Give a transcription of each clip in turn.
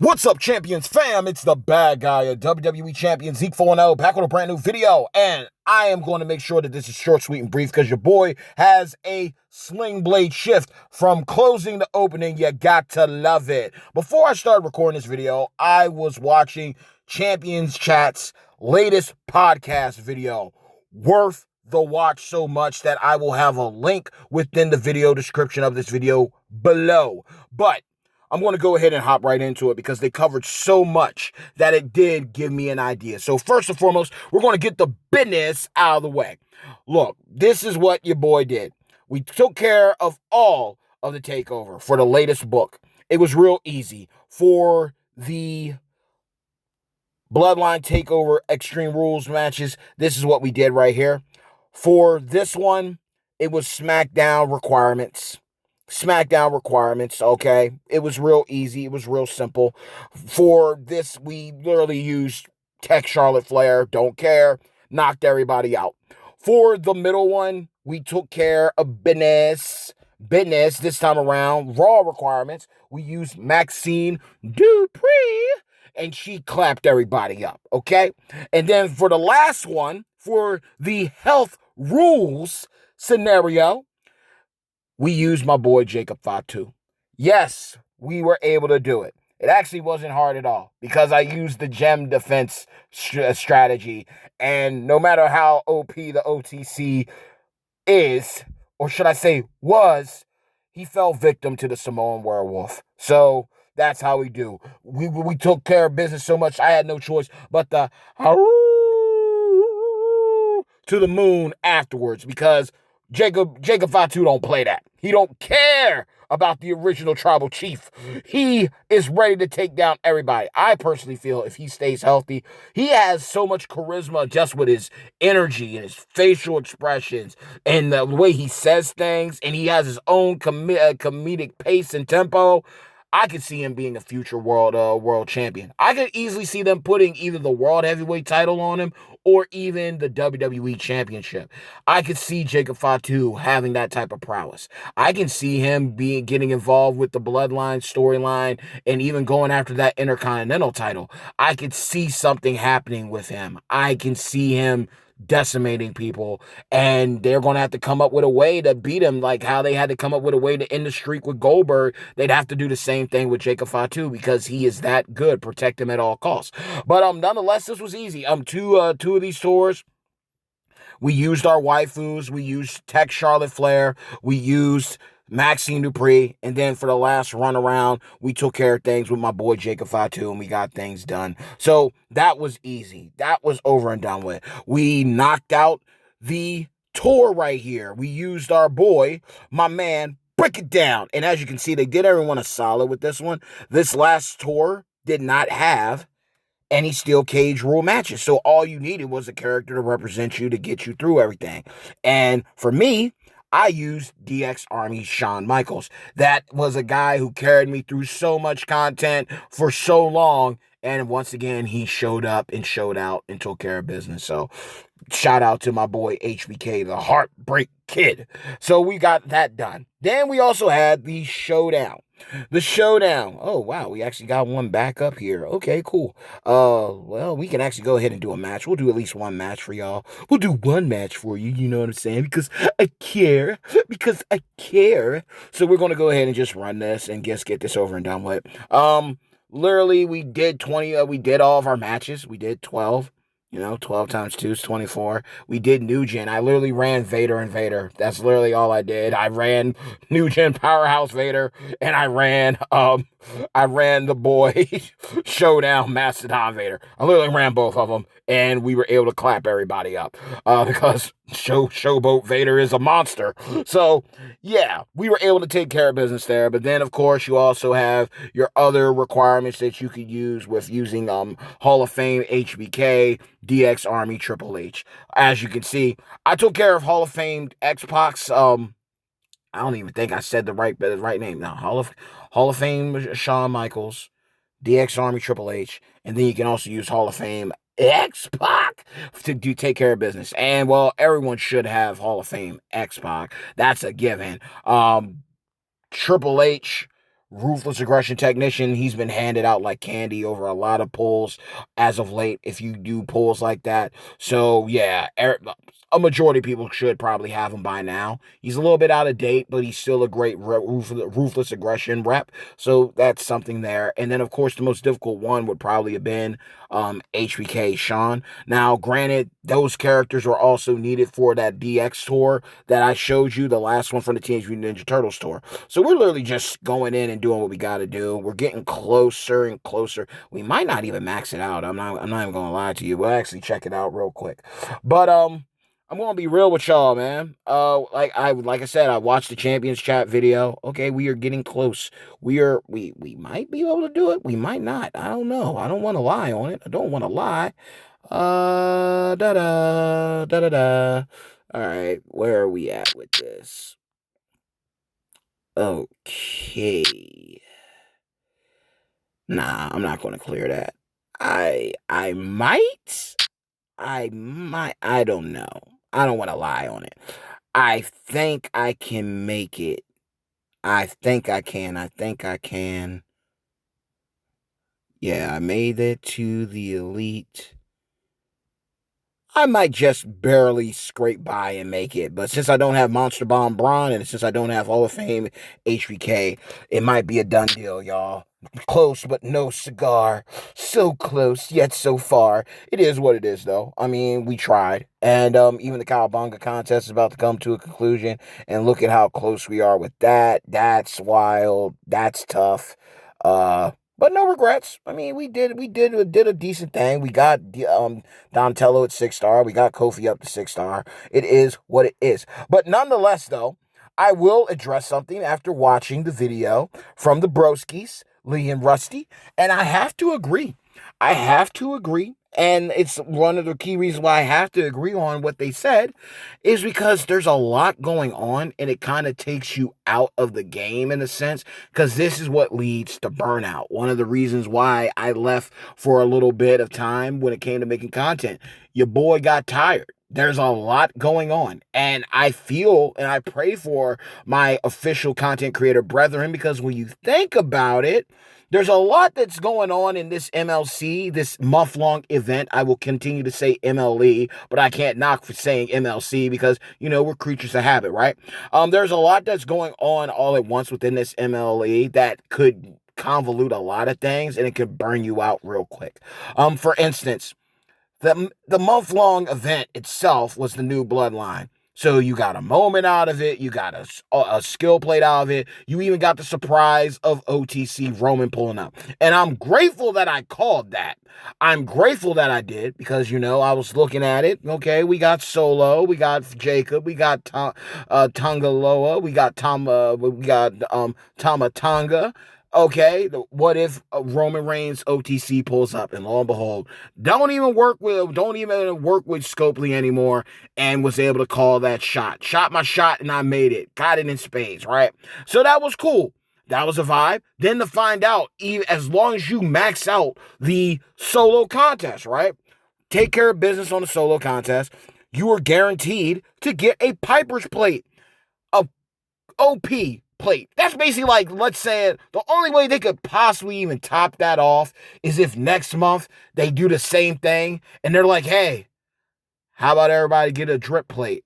What's up, Champions fam? It's the bad guy of WWE Champion Zeke 4-0 back with a brand new video. And I am going to make sure that this is short, sweet, and brief because your boy has a sling blade shift from closing to opening. You got to love it. Before I started recording this video, I was watching Champions Chat's latest podcast video. Worth the watch so much that I will have a link within the video description of this video below. But I'm going to go ahead and hop right into it because they covered so much that it did give me an idea. So first and foremost, we're going to get the business out of the way. Look, this is what your boy did. We took care of all of the takeover for the latest book. It was real easy. For the Bloodline Takeover Extreme Rules matches, this is what we did right here. For this one, it was SmackDown requirements. Okay? It was real easy. It was real simple. For this, we literally used Tech Charlotte Flair, don't care, knocked everybody out. For the middle one, we took care of business this time around. Raw requirements, we used Maxine Dupree, and she clapped everybody up, okay? And then for the last one, for the health rules scenario, we used my boy Jacob Fatu. Yes, we were able to do it. It actually wasn't hard at all because I used the gem defense strategy. And no matter how OP the OTC is, or should I say was, he fell victim to the Samoan werewolf. So that's how we do. We took care of business so much I had no choice but to the moon afterwards because Jacob Fatu don't play that. He don't care about the original tribal chief. He is ready to take down everybody. I personally feel if he stays healthy, he has so much charisma just with his energy and his facial expressions and the way he says things, and he has his own comedic pace and tempo. I could see him being a future world champion. I could easily see them putting either the world heavyweight title on him or even the WWE championship. I could see Jacob Fatu having that type of prowess. I can see him getting involved with the Bloodline storyline and even going after that Intercontinental title. I could see something happening with him. I can see him decimating people, and they're going to have to come up with a way to beat him, like how they had to come up with a way to end the streak with Goldberg. They'd have to do the same thing with Jacob Fatu because he is that good. Protect him at all costs. But nonetheless, this was easy. Two of these tours, we used our waifus. We used Tech Charlotte Flair. We used Maxine Dupree, and then for the last run around, we took care of things with my boy Jacob Fatu, and we got things done. So that was easy. That was over and done with. We knocked out the tour right here. We used our boy, my man, Break It Down. And as you can see, they did everyone a solid with this one. This last tour did not have any steel cage rule matches. So all you needed was a character to represent you to get you through everything. And for me, I used DX Army Shawn Michaels. That was a guy who carried me through so much content for so long. And once again, he showed up and showed out and took care of business. So shout out to my boy HBK, the Heartbreak Kid. So we got that done. Then we also had the Showdown. The Showdown. Oh, wow. We actually got one back up here. Okay, cool. Well, we can actually go ahead and do a match. We'll do at least one match for y'all. We'll do one match for you. You know what I'm saying? Because I care. So we're going to go ahead and just run this and just get this over and done with. Literally, we did 20. We did all of our matches. We did 12. 12 times 2 is 24. We did New Gen. I literally ran Vader and Vader. That's literally all I did. I ran New Gen Powerhouse Vader, and I ran the boy Showdown Mastodon Vader. I literally ran both of them, and we were able to clap everybody up because Showboat Vader is a monster. So, yeah, we were able to take care of business there. But then, of course, you also have your other requirements that you could use with using Hall of Fame HBK, DX Army Triple H. As you can see, I took care of Hall of Fame X-Pac. I don't even think I said the right name. Now, Hall of Fame Shawn Michaels, DX Army Triple H, and then you can also use Hall of Fame X-Pac to take care of business. And, well, everyone should have Hall of Fame X-Pac. That's a given. Triple H Ruthless Aggression Technician, he's been handed out like candy over a lot of polls as of late, if you do polls like that. So, yeah, a majority of people should probably have him by now. He's a little bit out of date, but he's still a great Ruthless Aggression rep. So, that's something there. And then, of course, the most difficult one would probably have been HBK Sean. Now, granted, those characters were also needed for that DX tour that I showed you, the last one from the Teenage Mutant Ninja Turtles tour. So we're literally just going in and doing what we got to do. We're getting closer and closer. We might not even max it out. I'm not even gonna lie to you. We'll actually check it out real quick. But I'm gonna be real with y'all, man. Like I said, I watched the Champions Chat video. Okay, we are getting close. We might be able to do it. We might not. I don't know. I don't want to lie on it. I don't want to lie. Da da da da da. All right, where are we at with this? Okay. Nah, I'm not going to clear that. I might. I don't know. I don't want to lie on it. I think I can make it. I think I can. Yeah, I made it to the elite. I might just barely scrape by and make it. But since I don't have Monster Bomb Braun and since I don't have Hall of Fame HBK, it might be a done deal, y'all. Close, but no cigar. So close, yet so far. It is what it is, though. I mean, we tried. And even the Cowabunga contest is about to come to a conclusion. And look at how close we are with that. That's wild. That's tough. But no regrets. I mean, we did a decent thing. We got Donatello at 6-star. We got Kofi up to 6-star. It is what it is. But nonetheless, though, I will address something after watching the video from the Broskis, Lee and Rusty, and I have to agree. And it's one of the key reasons why I have to agree on what they said is because there's a lot going on and it kind of takes you out of the game in a sense, because this is what leads to burnout. One of the reasons why I left for a little bit of time when it came to making content. Your boy got tired. There's a lot going on, and I feel and I pray for my official content creator brethren, because when you think about it, there's a lot that's going on in this MLC, this month-long event. I will continue to say MLE, but I can't knock for saying MLC because, we're creatures of habit, right? There's a lot that's going on all at once within this MLE that could convolute a lot of things, and it could burn you out real quick. For instance, the month-long event itself was the new Bloodline. So you got a moment out of it. You got a skill plate out of it. You even got the surprise of OTC Roman pulling up. And I'm grateful that I called that. I'm grateful that I did because, I was looking at it. Okay, we got Solo. We got Jacob. We got Tongaloa. We got Tama Tonga. Okay, what if Roman Reigns OTC pulls up and lo and behold, don't even work with Scopely anymore and was able to call that shot. Shot my shot and I made it. Got it in spades, right? So that was cool. That was a vibe. Then to find out, even as long as you max out the solo contest, right? Take care of business on the solo contest, you are guaranteed to get a Piper's plate. A OP plate. That's basically like, let's say, the only way they could possibly even top that off is if next month they do the same thing and they're like, hey, how about everybody get a drip plate?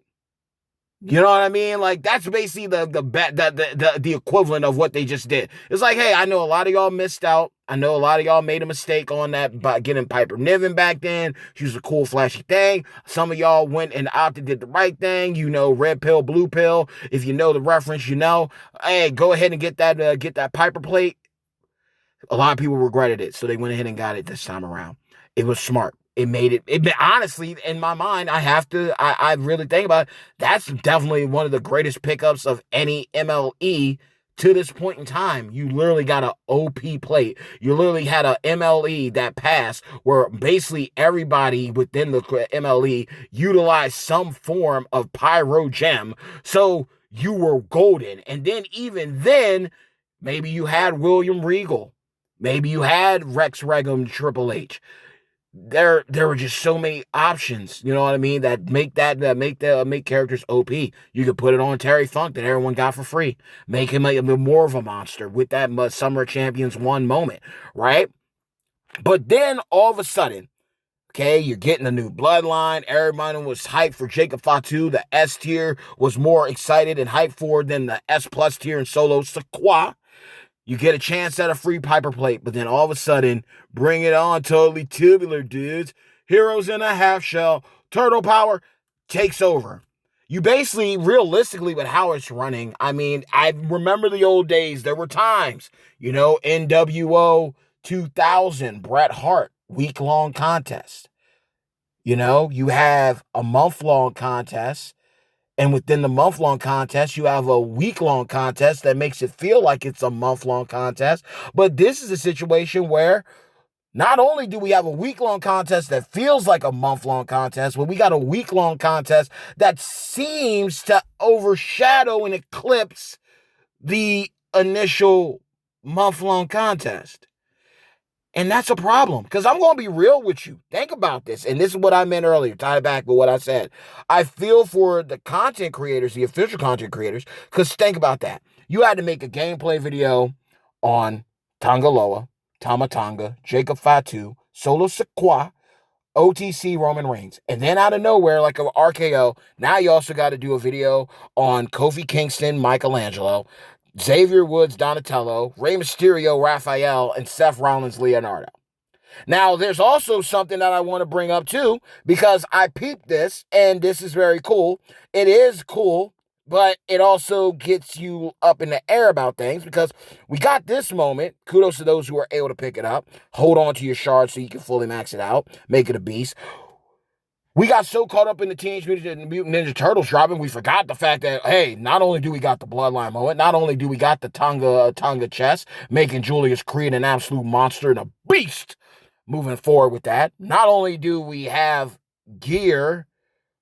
You know what I mean? Like, that's basically the equivalent of what they just did. It's like, hey, I know a lot of y'all missed out. I know a lot of y'all made a mistake on that by getting Piper Niven back then. She was a cool, flashy thing. Some of y'all went and did the right thing. Red pill, blue pill. If you know the reference, hey, go ahead and get that Piper plate. A lot of people regretted it, so they went ahead and got it this time around. It was smart. It made it honestly, in my mind, I really think about it. That's definitely one of the greatest pickups of any MLE to this point in time. You literally got an OP plate. You literally had a MLE that passed where basically everybody within the MLE utilized some form of pyro gem. So you were golden. And then even then, maybe you had William Regal. Maybe you had Rex Regum Triple H. there were just so many options, you know what I mean, that make characters OP. You could put it on Terry Funk that everyone got for free, make him more of a monster with that Summer Champions 1 moment, right? But then all of a sudden, okay, you're getting a new bloodline. Everybody was hyped for Jacob Fatu. The S tier was more excited and hyped for than the S plus tier and Solo Sikoa. You get a chance at a free Piper plate, but then all of a sudden, bring it on, totally tubular, dudes. Heroes in a half shell. Turtle Power takes over. You basically, realistically, with how it's running, I mean, I remember the old days. There were times, NWO 2000, Bret Hart, week-long contest. You have a month-long contest. And within the month-long contest, you have a week-long contest that makes it feel like it's a month-long contest. But this is a situation where not only do we have a week-long contest that feels like a month-long contest, but we got a week-long contest that seems to overshadow and eclipse the initial month-long contest. And that's a problem, because I'm going to be real with you. Think about this. And this is what I meant earlier, tie it back with what I said. I feel for the content creators, the official content creators, because think about that. You had to make a gameplay video on Tangaloa, Tama Tonga, Jacob Fatu, Solo Sikoa, OTC Roman Reigns. And then out of nowhere, like an RKO, now you also got to do a video on Kofi Kingston, Michelangelo, Xavier Woods, Donatello, Rey Mysterio, Raphael, and Seth Rollins, Leonardo. Now, there's also something that I want to bring up too, because I peeped this, and this is very cool. It is cool, but it also gets you up in the air about things, because we got this moment. Kudos to those who are able to pick it up. Hold on to your shards so you can fully max it out. Make it a beast. We got so caught up in the Teenage Mutant Ninja Turtles dropping, we forgot the fact that, hey, not only do we got the Bloodline moment, not only do we got the Tonga chest, making Julius Creed an absolute monster and a beast moving forward with that. Not only do we have gear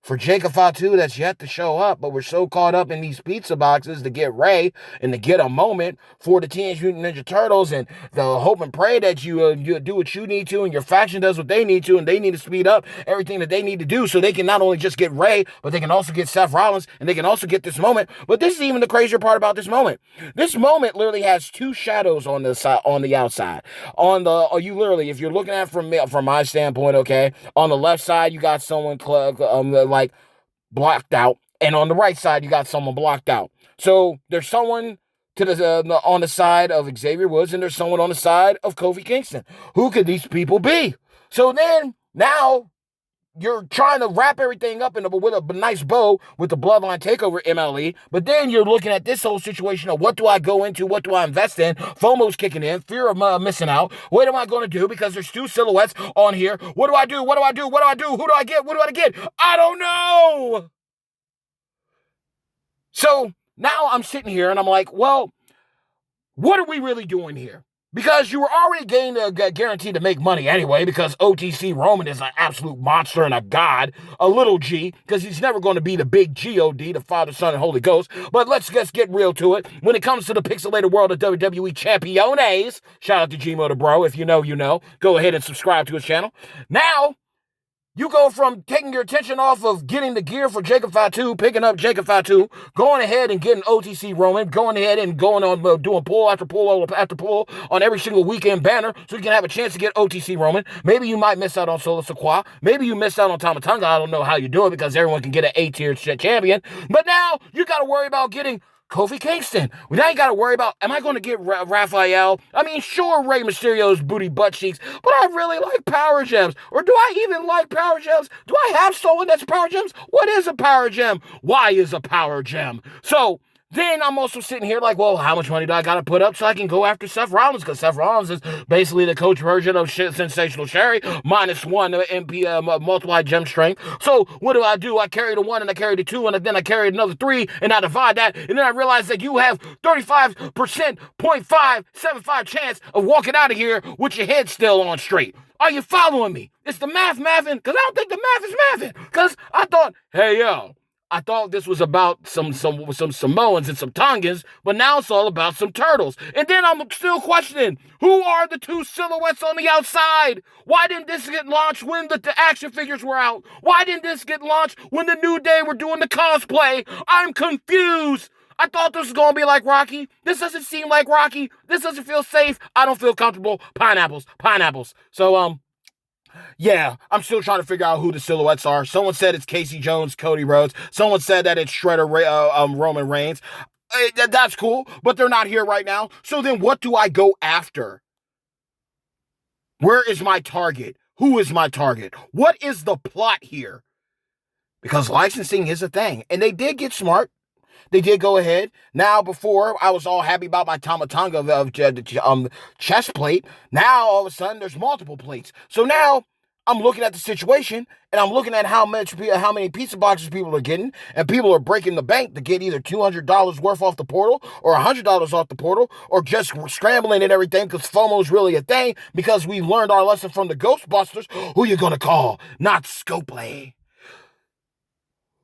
for Jacob Fatu that's yet to show up, but we're so caught up in these pizza boxes to get Ray and to get a moment for the Teenage Mutant Ninja Turtles, and the hope and pray that you do what you need to and your faction does what they need to, and they need to speed up everything that they need to do so they can not only just get Ray, but they can also get Seth Rollins, and they can also get this moment. But this is even the crazier part about this moment. This moment literally has two shadows on the side, on the outside. If you're looking at it from my standpoint, okay, on the left side you got someone like blocked out, and on the right side you got someone blocked out. So there's someone to the on the side of Xavier Woods, and there's someone on the side of Kofi Kingston. Who could these people be? So then now you're trying to wrap everything up with a nice bow with the Bloodline Takeover MLE, but then you're looking at this whole situation of what do I go into, what do I invest in? FOMO's kicking in, fear of missing out. What am I going to do? Because there's two silhouettes on here. What do I do? What do I do? What do I do? Who do I get? What do I get? I don't know. So now I'm sitting here and I'm like, well, what are we really doing here? Because you were already guaranteed to make money anyway, because OTC Roman is an absolute monster and a god, a little G, because he's never going to be the big G-O-D, the Father, Son, and Holy Ghost. But let's just get real to it. When it comes to the pixelated world of WWE Championes, shout out to G-Motor Bro. If you know, you know. Go ahead and subscribe to his channel. Now, you go from taking your attention off of getting the gear for Jacob Fatu, picking up Jacob Fatu, going ahead and getting OTC Roman, going ahead and going on doing pull after pull after pull on every single weekend banner so you can have a chance to get OTC Roman. Maybe you might miss out on Solo Sikoa. Maybe you missed out on Tama Tonga. I don't know how you do it, because everyone can get an A-tier champion. But now you got to worry about getting Kofi Kingston. Well, now you got to worry about, am I going to get Raphael? I mean, sure, Rey Mysterio's booty butt cheeks, but I really like Power Gems. Or do I even like Power Gems? Do I have someone that's Power Gems? What is a Power Gem? Why is a Power Gem? So then I'm also sitting here like, well, how much money do I got to put up so I can go after Seth Rollins? Because Seth Rollins is basically the coach version of Sensational Sherry, -1 MP multiplied gem strength. So what do? I carry the 1 and I carry the 2 and then I carry another 3 and I divide that. And then I realize that you have 35%, 0.575 chance of walking out of here with your head still on straight. Are you following me? It's the mathing, because I don't think the math is mathing. Because I thought, hey, yo, I thought this was about some Samoans and some Tongans, but now it's all about some turtles. And then I'm still questioning, who are the two silhouettes on the outside? Why didn't this get launched when the action figures were out? Why didn't this get launched when the New Day were doing the cosplay? I'm confused. I thought this was going to be like Rocky. This doesn't seem like Rocky. This doesn't feel safe. I don't feel comfortable. Pineapples. So, yeah, I'm still trying to figure out who the silhouettes are. Someone said it's Casey Jones, Cody Rhodes. Someone said that it's Shredder Roman Reigns. That's cool, but they're not here right now. So then what do I go after? Where is my target? Who is my target? What is the plot here? Because licensing is a thing. And they did get smart. They did go ahead. Now, before, I was all happy about my Tamatanga of chest plate. Now, all of a sudden, there's multiple plates. So now, I'm looking at the situation, and I'm looking at how many pizza boxes people are getting, and people are breaking the bank to get either $200 worth off the portal, or $100 off the portal, or just scrambling and everything, because FOMO is really a thing, because we learned our lesson from the Ghostbusters. Who you gonna call? Not Scopely.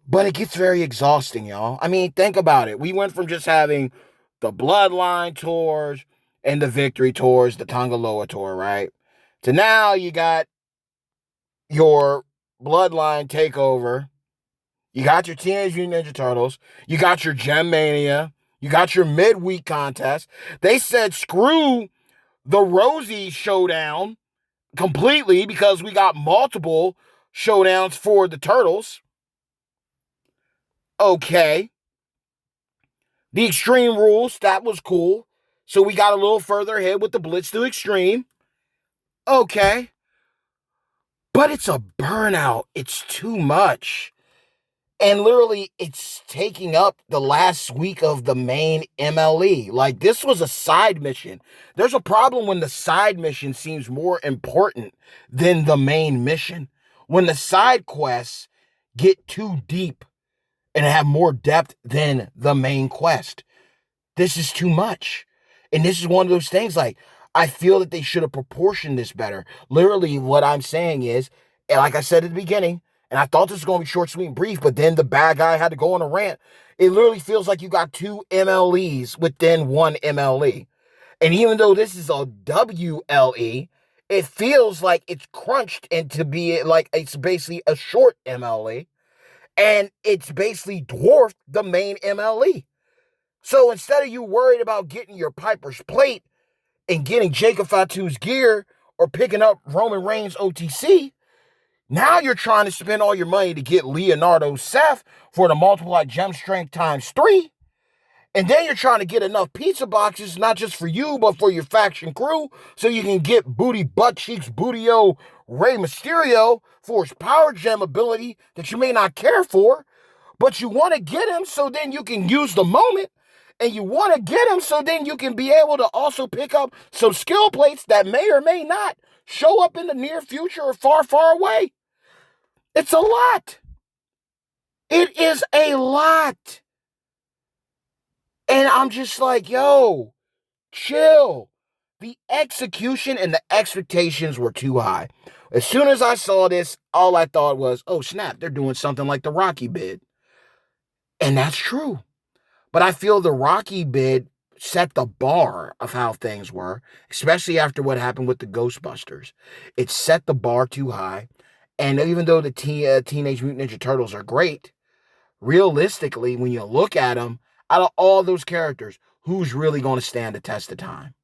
But it gets very exhausting, y'all. I mean, think about it. We went from just having the Bloodline tours and the Victory tours, the Tongaloa tour, right? To now you got your Bloodline takeover. You got your Teenage Mutant Ninja Turtles. You got your Gem Mania. You got your midweek contest. They said screw the Rosie showdown completely because we got multiple showdowns for the Turtles. Okay. The Extreme Rules, that was cool. So we got a little further ahead with the Blitz to Extreme. Okay. But it's a burnout. It's too much. And literally, it's taking up the last week of the main MLE. Like, this was a side mission. There's a problem when the side mission seems more important than the main mission. When the side quests get too deep and have more depth than the main quest. This is too much. And this is one of those things, like, I feel that they should have proportioned this better. Literally, what I'm saying is, and like I said at the beginning, and I thought this was going to be short, sweet, and brief, but then the bad guy had to go on a rant. It literally feels like you got two MLEs within one MLE. And even though this is a WLE, it feels like it's crunched into be like it's basically a short MLE. And it's basically dwarfed the main MLE. So instead of you worried about getting your Piper's plate and getting Jacob Fatu's gear or picking up Roman Reigns OTC, now you're trying to spend all your money to get Leonardo Seth for the multiply gem strength times 3. And then you're trying to get enough pizza boxes, not just for you, but for your faction crew, so you can get Booty Butt Cheeks Bootio Rey Mysterio for his power gem ability that you may not care for, but you want to get him so then you can use the moment, and you want to get him so then you can be able to also pick up some skill plates that may or may not show up in the near future or far, far away. It's a lot. It is a lot. And I'm just like, yo, chill. The execution and the expectations were too high. As soon as I saw this, all I thought was, oh, snap, they're doing something like the Rocky bid. And that's true. But I feel the Rocky bid set the bar of how things were, especially after what happened with the Ghostbusters. It set the bar too high. And even though the Teenage Mutant Ninja Turtles are great, realistically, when you look at them, out of all those characters, who's really going to stand the test of time?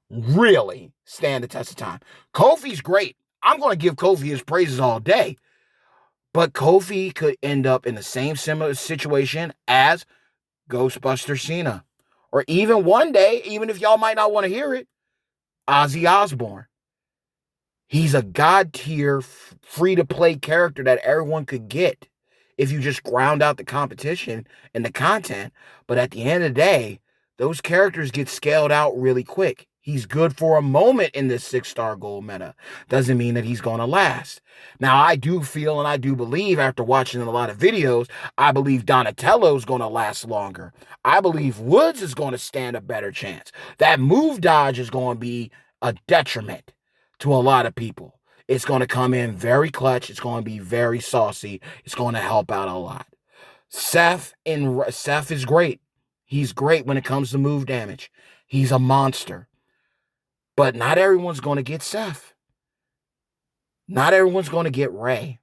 Really stand the test of time. Kofi's great. I'm going to give Kofi his praises all day. But Kofi could end up in the same similar situation as Ghostbuster Cena. Or even one day, even if y'all might not want to hear it, Ozzy Osbourne. He's a god tier, free-to-play character that everyone could get if you just ground out the competition and the content. But at the end of the day, those characters get scaled out really quick. He's good for a moment in this 6-star gold meta. Doesn't mean that he's going to last. Now, I do feel and I do believe after watching a lot of videos, I believe Donatello's going to last longer. I believe Woods is going to stand a better chance. That move dodge is going to be a detriment to a lot of people. It's going to come in very clutch. It's going to be very saucy. It's going to help out a lot. Seth is great. He's great when it comes to move damage. He's a monster. But not everyone's going to get Seth. Not everyone's going to get Ray.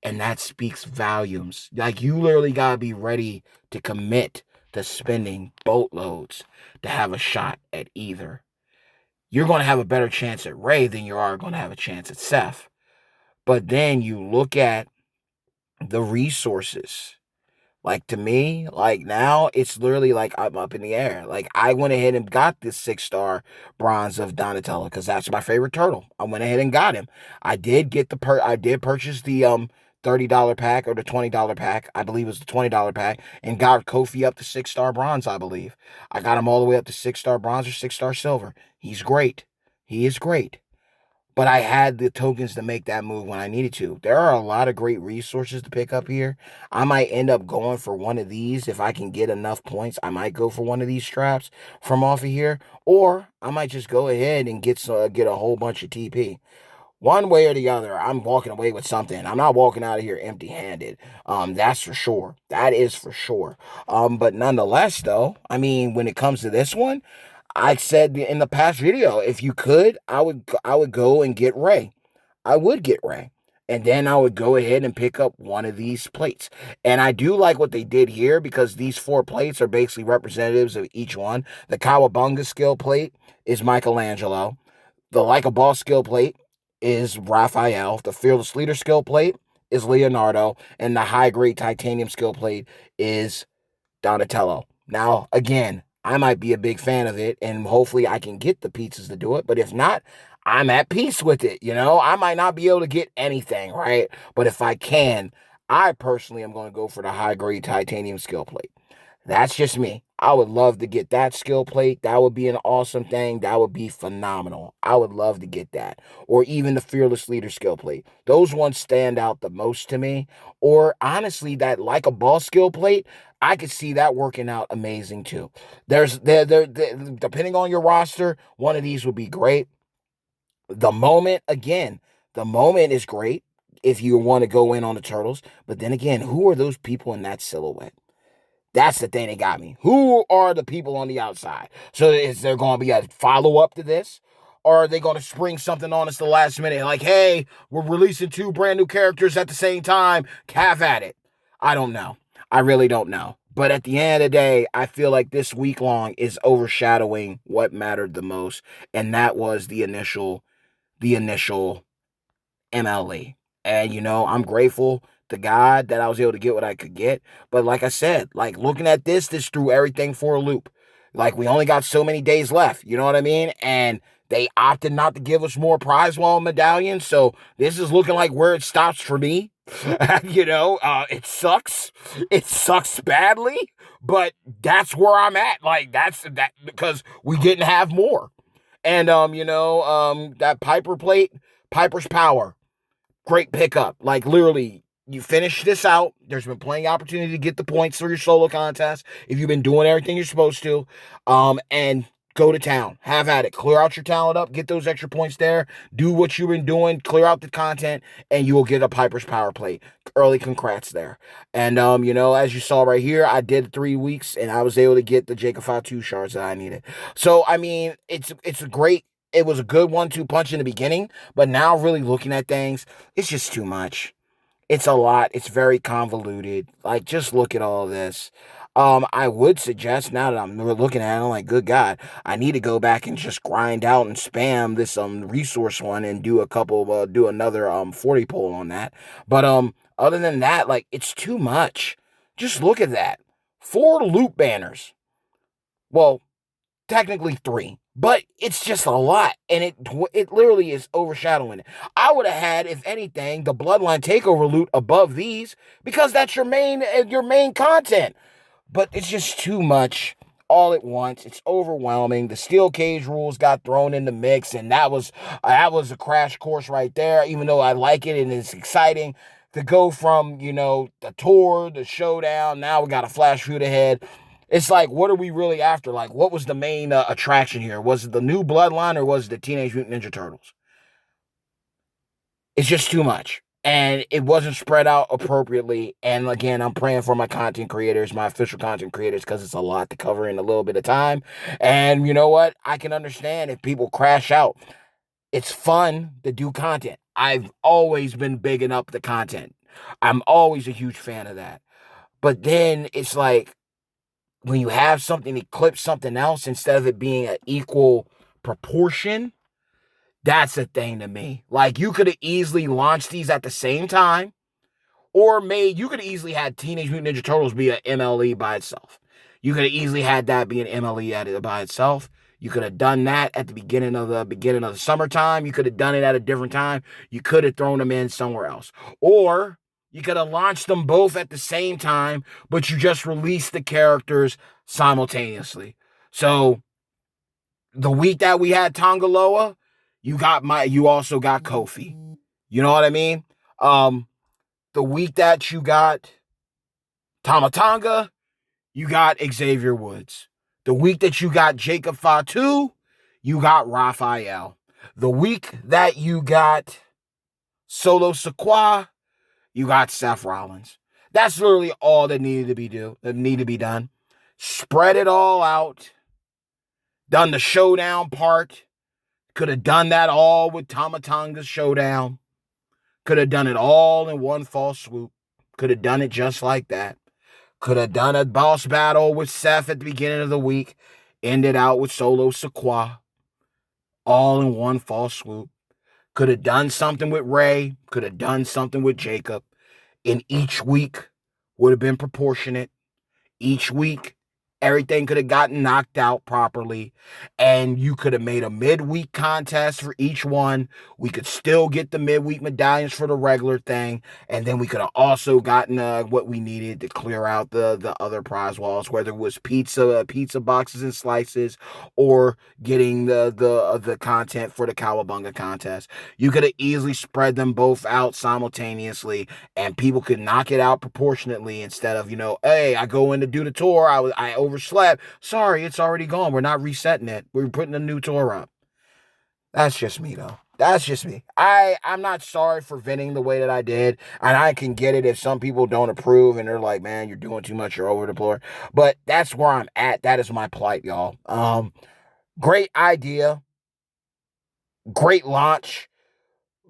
And that speaks volumes. Like, you literally got to be ready to commit to spending boatloads to have a shot at either. You're going to have a better chance at Ray than you are going to have a chance at Seth. But then you look at the resources. Like, to me, like, now it's literally like I'm up in the air. Like, I went ahead and got this 6-star bronze of Donatello because that's my favorite turtle. I went ahead and got him. I did get I did purchase the $30 pack or the $20 pack. I believe it was the $20 pack, and got Kofi up to 6-star bronze, I believe. I got him all the way up to 6-star bronze or 6-star silver. He's great. He is great. But I had the tokens to make that move when I needed to. There are a lot of great resources to pick up here. I might end up going for one of these. If I can get enough points, I might go for one of these straps from off of here. Or I might just go ahead and get a whole bunch of TP. One way or the other, I'm walking away with something. I'm not walking out of here empty-handed. That's for sure. That is for sure. But nonetheless, though, I mean, when it comes to this one, I said in the past video, if you could, I would go and get Ray. I would get Ray. And then I would go ahead and pick up one of these plates. And I do like what they did here because these 4 plates are basically representatives of each one. The Cowabunga skill plate is Michelangelo. The Like a Boss skill plate is Raphael. The Fearless Leader skill plate is Leonardo. And the High Grade Titanium skill plate is Donatello. Now, again, I might be a big fan of it, and hopefully I can get the pizzas to do it. But if not, I'm at peace with it. I might not be able to get anything, right? But if I can, I personally am going to go for the high grade titanium skill plate. That's just me. I would love to get that skill plate. That would be an awesome thing. That would be phenomenal. I would love to get that. Or even the Fearless Leader skill plate. Those ones stand out the most to me. Or honestly, that Like a Boss skill plate, I could see that working out amazing too. Depending on your roster, one of these would be great. The moment is great if you want to go in on the Turtles. But then again, who are those people in that silhouette? That's the thing that got me. Who are the people on the outside? So is there going to be a follow-up to this? Or are they going to spring something on us the last minute? Like, hey, we're releasing 2 brand new characters at the same time. Have at it. I don't know. I really don't know. But at the end of the day, I feel like this week long is overshadowing what mattered the most. And that was the initial MLE. And, I'm grateful to God that I was able to get what I could get. But like I said, like looking at this threw everything for a loop. Like we only got so many days left. You know what I mean? And they opted not to give us more prize wall medallions. So this is looking like where it stops for me. It sucks. It sucks badly, but that's where I'm at. Like that's that because we didn't have more. And that Piper's Power, great pickup. Like literally, you finish this out. There's been plenty of opportunity to get the points for your solo contest if you've been doing everything you're supposed to. And go to town. Have at it. Clear out your talent up. Get those extra points there. Do what you've been doing. Clear out the content, and you will get a Piper's Power plate. Early congrats there. And as you saw right here, I did 3 weeks, and I was able to get the Jacob Fatu shards that I needed. So I mean, it's a great. It was a good 1-2 punch in the beginning, but now really looking at things, it's just too much. It's a lot. It's very convoluted. Like, just look at all this. I would suggest now that I'm looking at it, I'm like, good God, I need to go back and just grind out and spam this resource one and do another 40 poll on that. But other than that, like, it's too much. Just look at that. 4 loot banners. Well, technically 3. But it's just a lot, and it literally is overshadowing it. I would have had, if anything, the Bloodline Takeover loot above these, because that's your main content. But it's just too much all at once. It's overwhelming. The Steel Cage rules got thrown in the mix, and that was a crash course right there, even though I like it and it's exciting. To go from, the tour, the showdown, now we got a flash shoot ahead. It's like, what are we really after? Like, what was the main attraction here? Was it the new Bloodline or was it the Teenage Mutant Ninja Turtles? It's just too much. and it wasn't spread out appropriately. And again, I'm praying for my content creators, my official content creators, because it's a lot to cover in a little bit of time. And you know what? I can understand if people crash out. It's fun to do content. I've always been bigging up the content. I'm always a huge fan of that. But then it's like when you have something eclipse something else instead of it being an equal proportion, that's a thing to me. Like, you could have easily launched these at the same time, or you could have easily had Teenage Mutant Ninja Turtles be an MLE by itself. You could have easily had that be an MLE by itself. You could have done that at the beginning of the summertime. You could have done it at a different time. You could have thrown them in somewhere else. Or you could have launched them both at the same time, but you just released the characters simultaneously. So the week that we had Tongaloa, you also got Kofi. You know what I mean? The week that you got Tamatanga, you got Xavier Woods. The week that you got Jacob Fatu, you got Raphael. The week that you got Solo Sikoa, you got Seth Rollins. That's literally all that needed to be done. Spread it all out. Done the showdown part. Could have done that all with Tamatanga's showdown. Could have done it all in one fall swoop. Could have done it just like that. Could have done a boss battle with Seth at the beginning of the week. Ended out with Solo Sikoa. All in one fall swoop. Could have done something with Ray. Could have done something with Jacob. And each week would have been proportionate. Each week, everything could have gotten knocked out properly. And you could have made a midweek contest for each one. We could still get the midweek medallions for the regular thing. And then we could have also gotten what we needed to clear out the other prize walls, whether it was pizza boxes and slices, or getting the content for the Cowabunga contest. You could have easily spread them both out simultaneously, and people could knock it out proportionately instead of, hey, I go in to do the tour, I overslept. Sorry, it's already gone. We're not resetting it. We're putting a new tour up. That's just me, though. That's just me. I'm not sorry for venting the way that I did, and I can get it if some people don't approve and they're like, man, you're doing too much, you're over the floor. But that's where I'm at. That is my plight, y'all. Great idea. Great launch.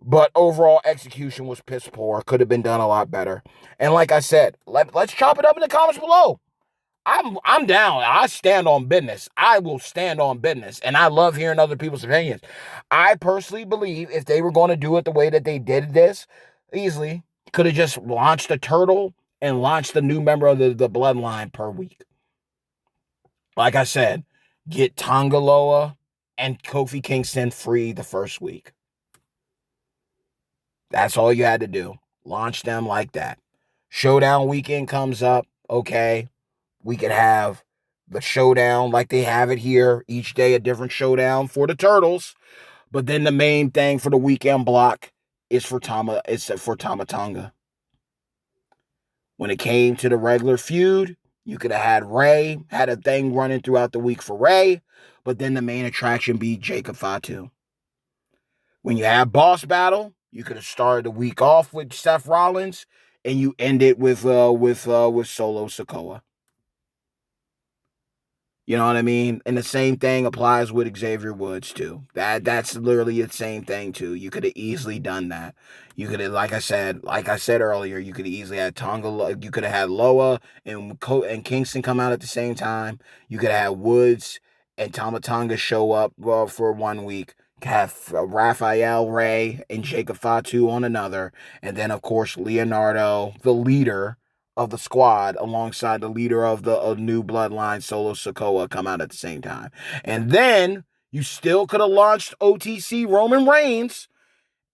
But overall execution was piss poor. Could have been done a lot better. And like I said, let's chop it up in the comments below. I'm down. I stand on business. I will stand on business. And I love hearing other people's opinions. I personally believe if they were going to do it the way that they did this, easily could have just launched a turtle and launched a new member of the bloodline per week. Like I said, get Tongaloa and Kofi Kingston free the first week. That's all you had to do. Launch them like that. Showdown weekend comes up. Okay. We could have the showdown like they have it here. Each day a different showdown for the Turtles. But then the main thing for the weekend block is for Tamatanga. When it came to the regular feud, you could have had Ray, had a thing running throughout the week for Ray, but then the main attraction be Jacob Fatu. When you have Boss Battle, you could have started the week off with Seth Rollins, and you end it with Solo Sikoa. You know what I mean? And the same thing applies with Xavier Woods too. That's literally the same thing too. You could have easily done that. You could have, like I said earlier, you could have easily had Tonga. You could have had Loa and Kingston come out at the same time. You could have had Woods and Tamatanga show up for 1 week. Have Raphael, Ray, and Jacob Fatu on another, and then of course Leonardo, the leader of the squad, alongside the leader of the new bloodline, Solo Sikoa, come out at the same time. And then you still could have launched OTC Roman Reigns,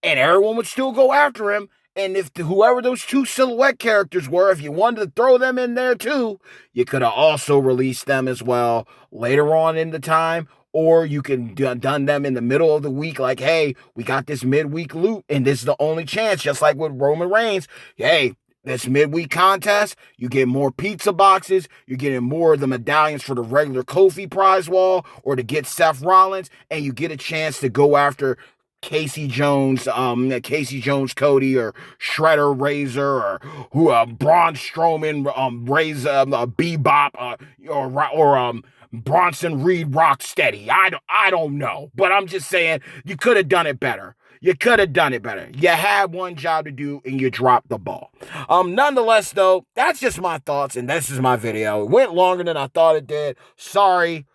and everyone would still go after him. And if whoever those two silhouette characters were, if you wanted to throw them in there too, you could have also released them as well later on in the time. Or you can done them in the middle of the week, like, hey, we got this midweek loot, and this is the only chance, just like with Roman Reigns. Hey, this midweek contest, you get more pizza boxes, you're getting more of the medallions for the regular Kofi prize wall, or to get Seth Rollins, and you get a chance to go after Casey Jones Cody, or Shredder Razor, or who Braun Strowman Razor Bebop, or Bronson Reed Rocksteady. I don't know, but I'm just saying you could have done it better. You could have done it better. You had one job to do and you dropped the ball. Nonetheless, though, that's just my thoughts, and this is my video. It went longer than I thought it did. Sorry.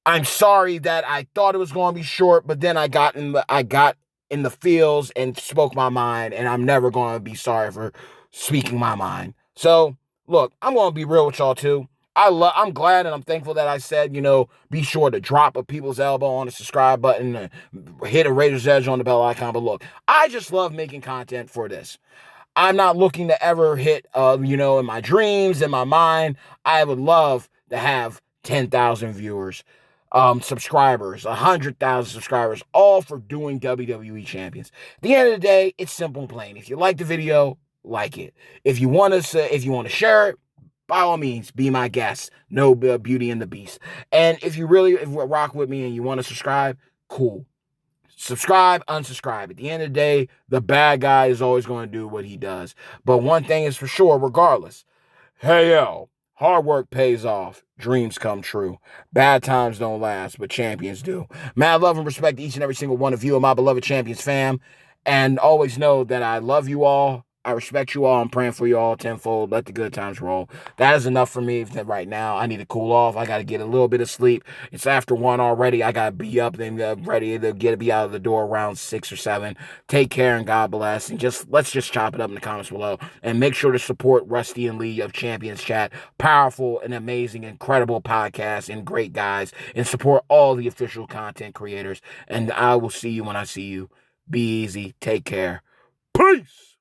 I'm sorry that I thought it was going to be short, but then I got in the fields and spoke my mind, and I'm never going to be sorry for speaking my mind. So, look, I'm going to be real with y'all too. I'm glad and I'm thankful that I said, be sure to drop a people's elbow on the subscribe button and hit a razor's edge on the bell icon. But look, I just love making content for this. I'm not looking to ever hit, in my dreams, in my mind, I would love to have 10,000 viewers, subscribers, 100,000 subscribers, all for doing WWE Champions. At the end of the day, it's simple and plain. If you like the video, like it. If you want to share it, by all means, be my guest. No Beauty and the Beast. And if you rock with me and you want to subscribe, cool. Subscribe, unsubscribe. At the end of the day, the bad guy is always going to do what he does. But one thing is for sure, regardless. Hey, yo, hard work pays off. Dreams come true. Bad times don't last, but champions do. Man, I love and respect each and every single one of you and my beloved Champions fam. And always know that I love you all. I respect you all. I'm praying for you all tenfold. Let the good times roll. That is enough for me right now. I need to cool off. I got to get a little bit of sleep. It's after 1 already. I got to be up and ready to be out of the door around 6 or 7. Take care and God bless. And let's just chop it up in the comments below. And make sure to support Rusty and Lee of Champions Chat. Powerful and amazing, incredible podcast and great guys. And support all the official content creators. And I will see you when I see you. Be easy. Take care. Peace.